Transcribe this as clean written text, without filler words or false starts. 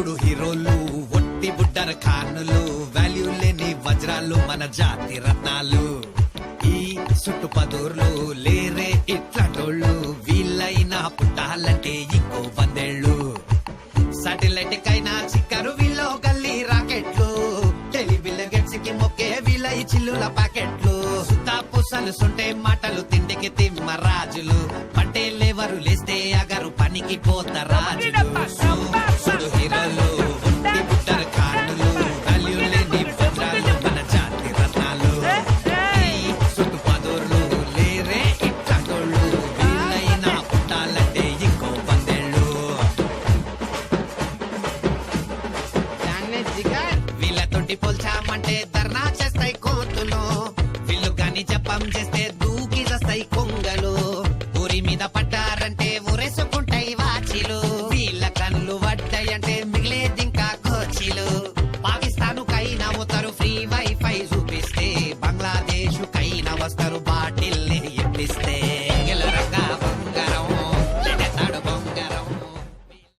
ఇప్పుడు హీరోలు ఒట్టి బుడ్డర ఖానులు, వాల్యూ లేని వజ్రాలు మన జాతి రత్నాలు. ఈ చుట్టుపదూర్లు లేరే ఇట్లాంటోళ్ళు, వీళ్ళైనా పుట్టాలంటే ఇంకో 100 ఏళ్ళు. సాటిలైట్ కైనా చిక్కరు వీళ్ళో గల్లీ రాకెట్లు, టెలివిజన్ కి మొక్కే వీళ్ళ ఈ చిల్లుల ప్యాకెట్లు. సుతా పూసలు సుంటే మాటలు తిండికి తిమ్మ రాజులు, పట్టేలేవరు లేస్తే అగరు పనికి పోతారా.